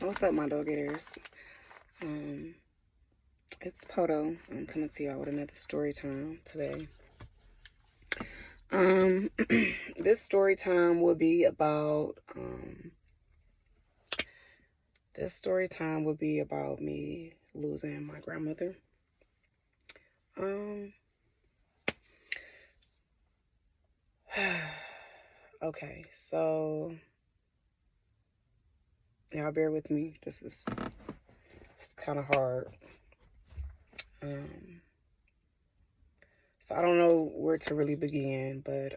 What's up, my dog eaters? It's Poto. I'm coming to y'all with another story time today. This story time will be about me losing my grandmother. Okay, so y'all bear with me. It's kind of hard. So I don't know where to really begin, but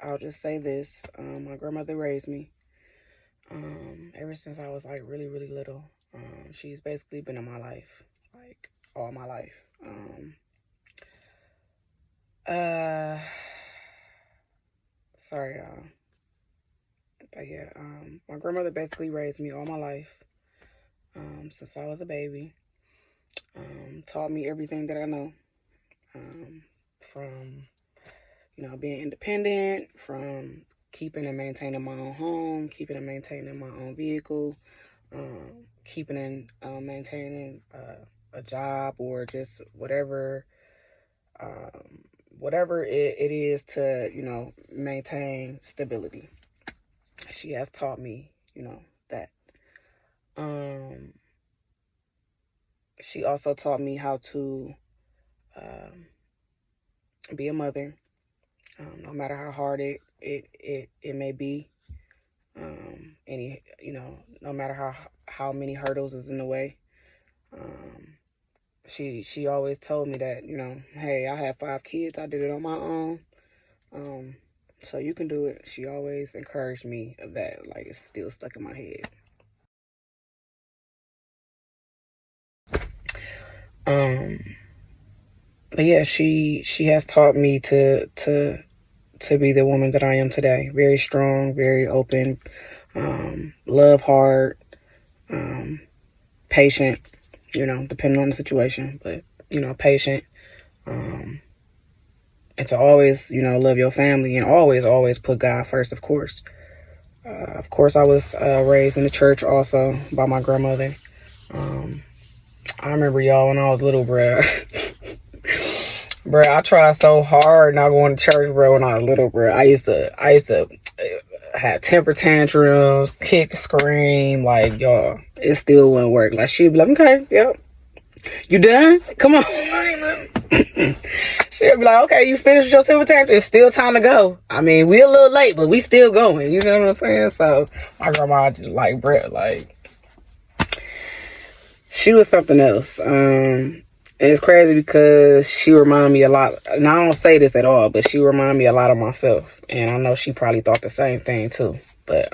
I'll just say this. My grandmother raised me ever since I was like really, really little. She's basically been in my life, like all my life. Sorry, y'all. But yeah, my grandmother basically raised me all my life, since I was a baby. Taught me everything that I know, from, being independent, from keeping and maintaining my own home, keeping and maintaining my own vehicle, keeping and maintaining a job, or just whatever it is to, maintain stability. She has taught me, that. She also taught me how to be a mother, no matter how hard it may be. No matter how many hurdles is in the way. She always told me that, hey, I have 5 kids. I did it on my own. So you can do it. She always encouraged me of that. Like, it's still stuck in my head. But yeah, she has taught me to be the woman that I am today. Very strong, very open, love hard, patient, depending on the situation, but, patient. And to always, love your family, and always put God first, of course. Of course, I was raised in the church also by my grandmother. I remember, y'all, when I was little, bruh. Bruh, I tried so hard not going to church, bruh, when I was little, bruh. I used to have temper tantrums, kick, scream, like, y'all, it still wouldn't work. Like, she'd be like, okay, yep. You done? Come on. She'd be like, okay, you finished with your temper tantrum? It's still time to go. I mean, we a little late, but we still going. You know what I'm saying? So my grandma, like, Brett, like, she was something else. And it's crazy because she reminded me a lot. And I don't say this at all, but she reminded me a lot of myself. And I know she probably thought the same thing too. But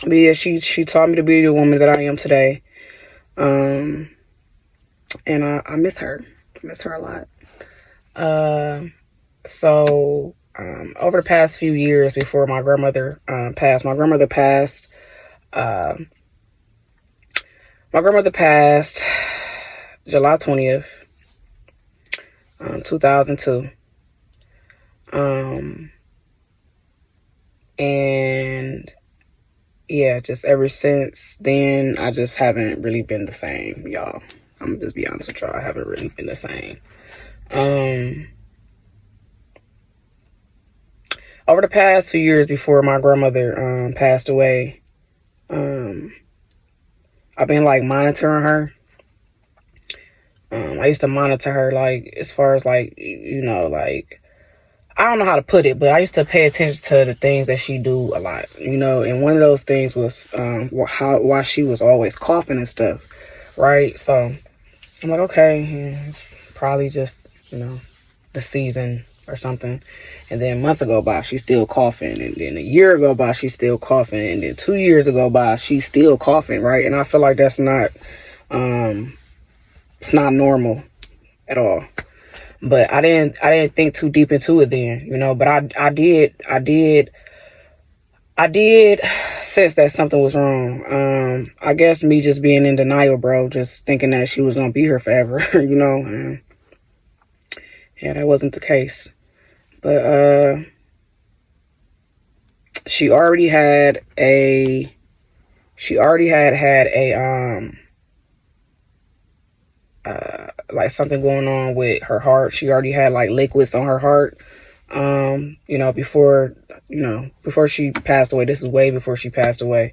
yeah, she taught me to be the woman that I am today. And I miss her. I miss her a lot. So over the past few years before my grandmother passed, my grandmother passed July 20th, 2002. And yeah, just ever since then, I just haven't really been the same, y'all. I'm gonna just be honest with y'all. I haven't really been the same. Over the past few years before my grandmother passed away, I've been like monitoring her. I used to monitor her, like, as far as like, like, I don't know how to put it, but I used to pay attention to the things that she do a lot, and one of those things was why she was always coughing and stuff, right? So I'm like, okay, it's probably just, the season or something. And then months go by, she's still coughing. And then a year go by, she's still coughing. And then 2 years go by, she's still coughing, right? And I feel like that's not, it's not normal at all. But I didn't think too deep into it then, but I did sense that something was wrong. I guess me just being in denial, bro, just thinking that she was going to be here forever, and yeah, that wasn't the case. But she already had a she already had a like something going on with her heart. She already had like liquids on her heart. Before she passed away. This is way before she passed away.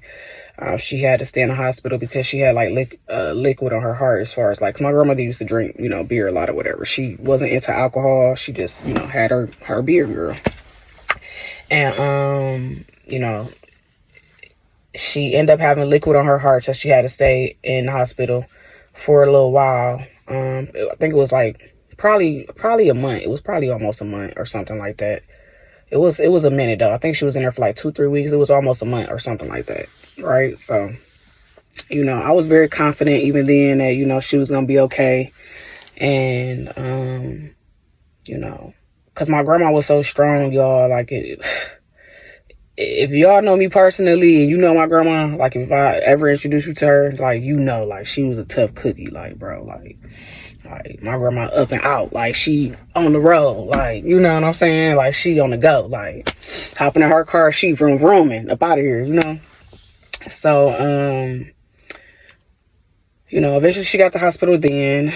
She had to stay in the hospital because she had like liquid on her heart, as far as like, 'cause my grandmother used to drink, beer a lot or whatever. She wasn't into alcohol. She just, had her beer girl. And, she ended up having liquid on her heart, so she had to stay in the hospital for a little while. I think it was like probably a month. It was probably almost a month or something like that. It was a minute though. I think she was in there for like 2-3 weeks. It was almost a month or something like that. Right. So, I was very confident even then that, she was going to be okay. And, cause my grandma was so strong, y'all, like if y'all know me personally and you know my grandma, like if I ever introduce you to her, like, like she was a tough cookie, like, bro, like my grandma up and out, like she on the road, like, you know what I'm saying? Like she on the go, like hopping in her car, she from roaming up out of here, So, eventually she got to the hospital then,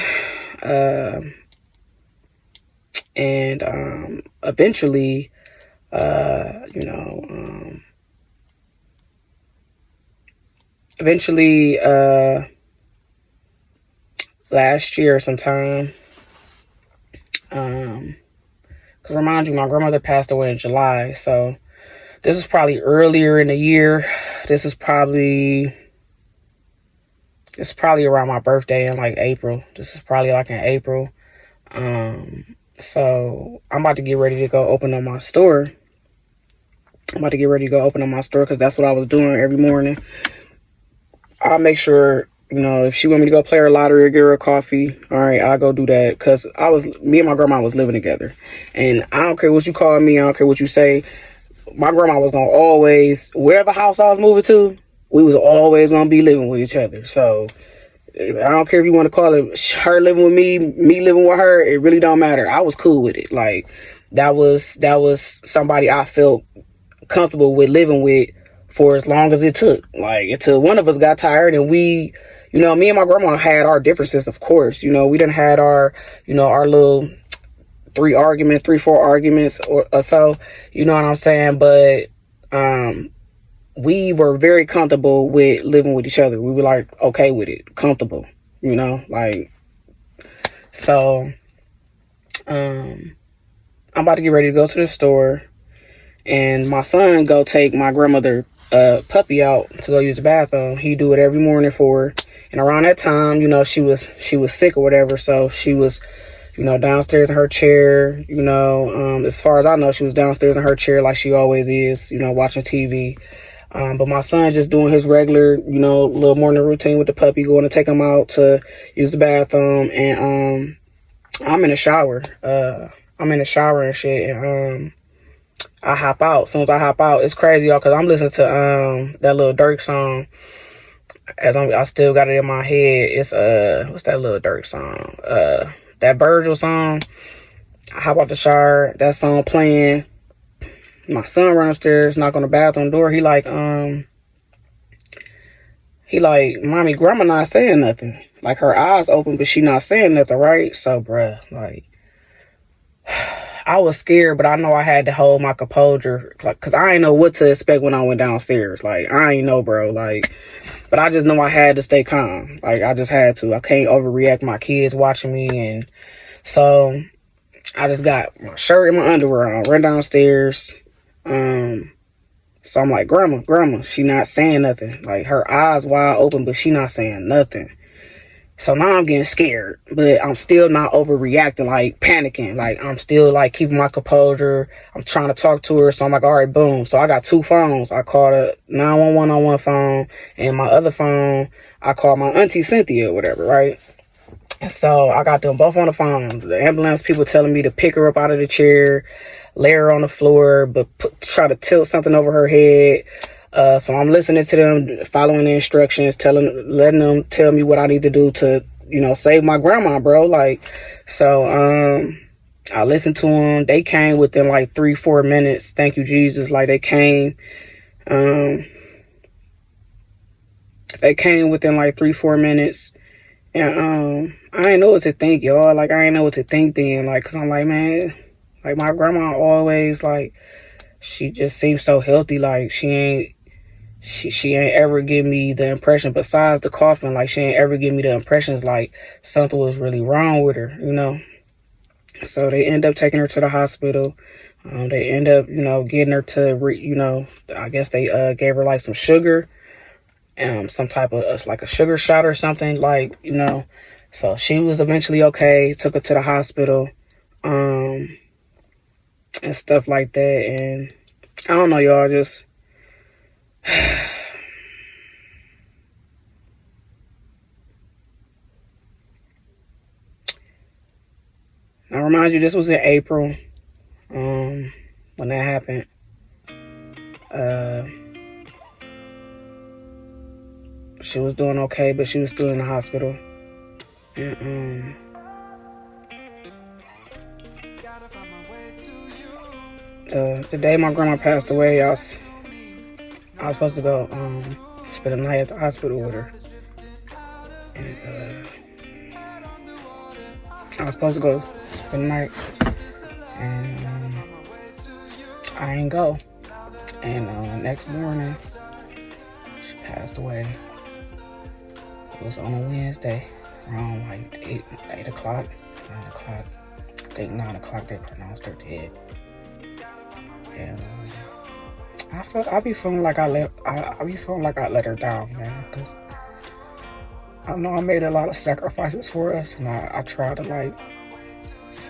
and eventually, last year sometime, because remind you, my grandmother passed away in July, so this was probably earlier in the year. It's probably around my birthday in like April. This is probably like in April. So I'm about to get ready to go open up my store. Because that's what I was doing every morning. I'll make sure, if she want me to go play her lottery or get her a coffee, all right, I'll go do that. Because me and my grandma was living together. And I don't care what you call me. I don't care what you say. My grandma was going to always, wherever house I was moving to, we was always going to be living with each other. So I don't care if you want to call it her living with me living with her. It really don't matter. I was cool with it. Like that was somebody I felt comfortable with living with for as long as it took. Like until one of us got tired and we, me and my grandma had our differences, of course. We done had our, our little 4 arguments or so, you know what I'm saying? But we were very comfortable with living with each other. We were like okay with it, comfortable, like. So I'm about to get ready to go to the store, and my son go take my grandmother puppy out to go use the bathroom. He do it every morning for her, and around that time, she was sick or whatever, so she was downstairs in her chair. As far as I know, she was downstairs in her chair like she always is, watching TV. But my son just doing his regular, little morning routine with the puppy, going to take him out to use the bathroom. And I'm in the shower. And shit. And I hop out. As soon as I hop out, it's crazy, y'all, because I'm listening to that little Dirk song. I still got it in my head. It's what's that little Dirk song? That Virgil song. I hop out the shower, that song playing. My son run upstairs, knock on the bathroom door. He like, mommy, grandma not saying nothing. Like her eyes open, but she not saying nothing, right? So, bruh, like, I was scared, but I know I had to hold my composure, like, cause I ain't know what to expect when I went downstairs. Like, I ain't know, bro. Like, but I just know I had to stay calm. Like, I just had to. I can't overreact. My kids watching me, and so I just got my shirt and my underwear on, ran downstairs. So I'm like, grandma, she not saying nothing. Like her eyes wide open, but she not saying nothing. So now I'm getting scared, but I'm still not overreacting, like panicking. Like I'm still like keeping my composure. I'm trying to talk to her. So I'm like, all right, boom. So I got 2 phones. I called a 911 on one phone, and my other phone, I called my auntie Cynthia or whatever, right? So I got them both on the phone. The ambulance people telling me to pick her up out of the chair, lay her on the floor, but try to tilt something over her head. So I'm listening to them, following the instructions, letting them tell me what I need to do to, save my grandma, bro. Like, so I listened to them. They came within like 3-4 minutes. Thank you, Jesus. Like they came. They came within like 3-4 minutes. And I ain't know what to think, y'all. Like, I ain't know what to think then. Like, cause I'm like, man, like my grandma always, like, she just seems so healthy. Like, she ain't ever give me the impression, besides the coughing, like she ain't ever give me the impressions like something was really wrong with her, you know. So they end up taking her to the hospital. They end up, getting her to, I guess they gave her like some sugar, some type of like a sugar shot or something, like. So she was eventually okay. Took her to the hospital, and stuff like that. And I don't know, y'all. Just I remind you, this was in April, when that happened. She was doing okay, but she was still in the hospital. And the day my grandma passed away, I was supposed to go spend the night at the hospital with her. And I was supposed to go spend the night, and I ain't go. And next morning, she passed away. It was on a Wednesday, around like 8 o'clock, 9 o'clock. I think 9 o'clock they pronounced her dead. And I be feeling like I let her down, man, because I know I made a lot of sacrifices for us, and I tried to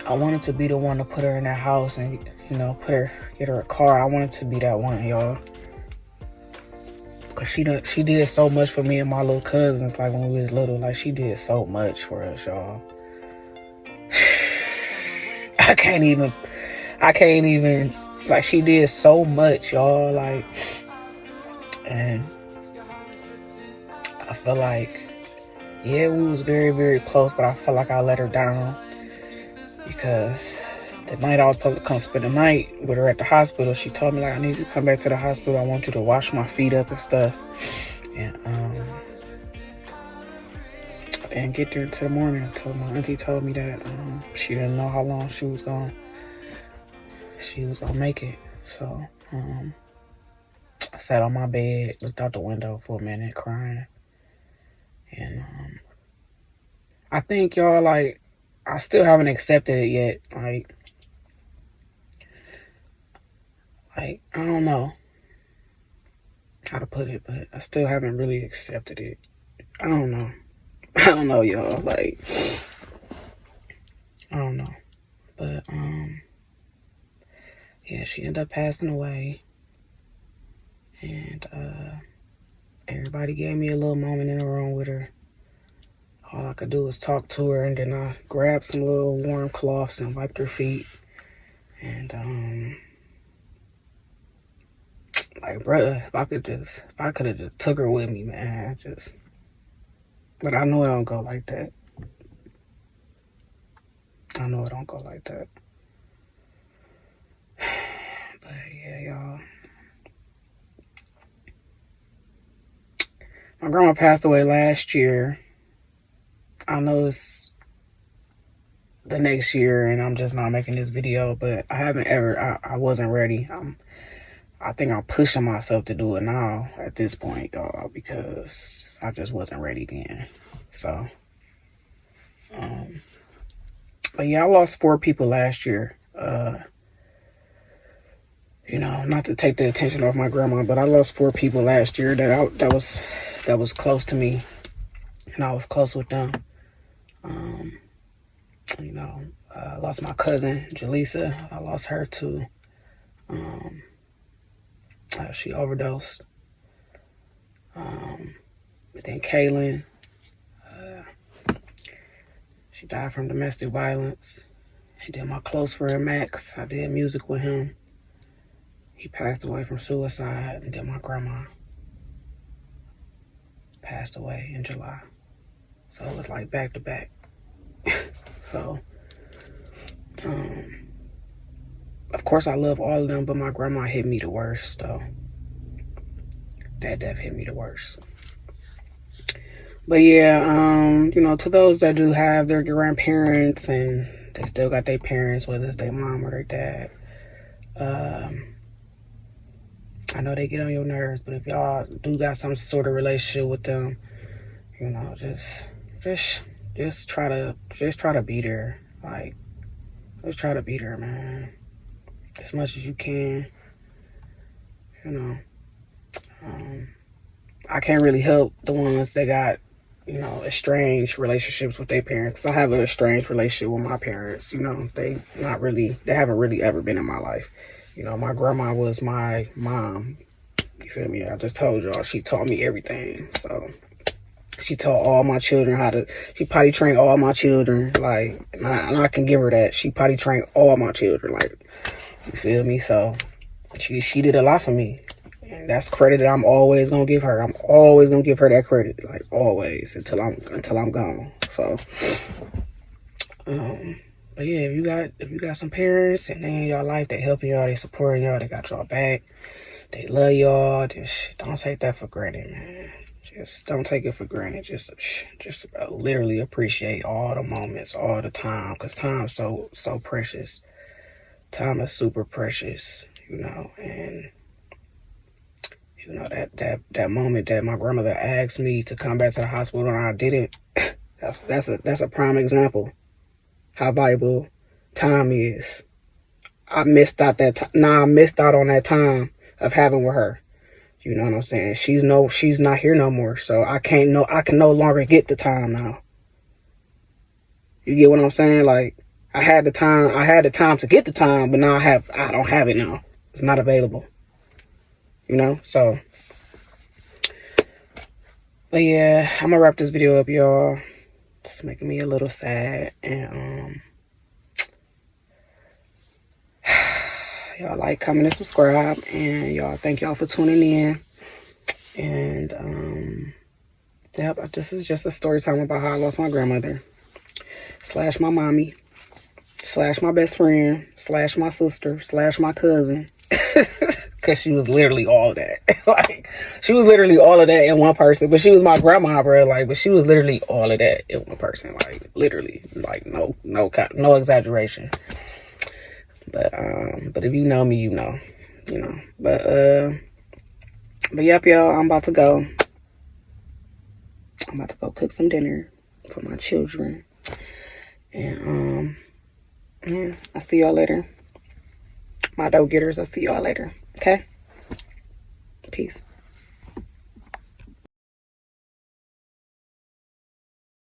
I wanted to be the one to put her in that house and get her a car. I wanted to be that one, y'all. Cause she did so much for me and my little cousins, like when we was little. Like, she did so much for us, y'all. I can't even, like, she did so much, y'all. Like, and I feel like, yeah, we was very, very close, but I felt like I let her down, because the night I was supposed to come spend the night with her at the hospital, she told me, like, I need you to come back to the hospital. I want you to wash my feet up and stuff. And I didn't get there until the morning until my auntie told me that she didn't know how long she was gonna make it. So I sat on my bed, looked out the window for a minute, crying. And I think, y'all, like, I still haven't accepted it yet. Like, I don't know how to put it, but I still haven't really accepted it. I don't know, y'all. Like, I don't know. But, yeah, she ended up passing away. And, everybody gave me a little moment in the room with her. All I could do was talk to her, and then I grabbed some little warm cloths and wiped her feet. And, like, bruh, if I could have just took her with me, man. But I know it don't go like that. But yeah, y'all. My grandma passed away last year. I know it's the next year, and I'm just not making this video, but I wasn't ready. I think I'm pushing myself to do it now at this point, y'all, because I just wasn't ready then. So, but yeah, I lost 4 people last year. Not to take the attention off my grandma, but I lost 4 people last year that was close to me, and I was close with them. I lost my cousin Jaleesa. I lost her too. She overdosed. But then Kaylin, she died from domestic violence. And then my close friend Max, I did music with him. He passed away from suicide. And then my grandma passed away in July. So it was like back to back. So, of course I love all of them, but my grandma hit me the worst, though. That death hit me the worst. But yeah, to those that do have their grandparents and they still got their parents, whether it's their mom or their dad, I know they get on your nerves, but if y'all do got some sort of relationship with them, just try to be there. Like, just try to be there, man, as much as you can. I can't really help the ones that got, estranged relationships with their parents. I have an estranged relationship with my parents. They haven't really ever been in my life. My grandma was my mom. You feel me? I just told y'all, she taught me everything. So she taught all my children she potty trained all my children. Like, and I can give her that. She potty trained all my children. Like, you feel me? So she did a lot for me. And that's credit that I'm always gonna give her. I'm always gonna give her that credit, like always, until I'm gone. So, but yeah, if you got some parents and they in your life, they helping y'all, they supporting y'all, they got y'all back, they love y'all. Just don't take that for granted, man. Just don't take it for granted. Just literally appreciate all the moments, all the time, because time's so precious. Time is super precious, and. That moment that my grandmother asked me to come back to the hospital and I didn't. That's a prime example how valuable time is. I missed out I missed out on that time of having with her. You know what I'm saying? She's not here no more, so I can no longer get the time now. You get what I'm saying? Like, I had the time to get the time, but now I don't have it now. It's not available. So. But yeah, I'm gonna wrap this video up, y'all. It's making me a little sad. And y'all like, comment, and subscribe. And y'all, thank y'all for tuning in. And yep, this is just a story time about how I lost my grandmother, / my mommy, / my best friend, / my sister, / my cousin. Because she was literally all that. Like, she was literally all of that in one person. But she was my grandma, bro. Like, but she was literally all of that in one person. Like, literally. Like, no exaggeration. But if you know me, you know. But yep, y'all, I'm about to go. I'm about to go cook some dinner for my children. And yeah, I'll see y'all later. My dough getters, I'll see y'all later. Okay? Peace.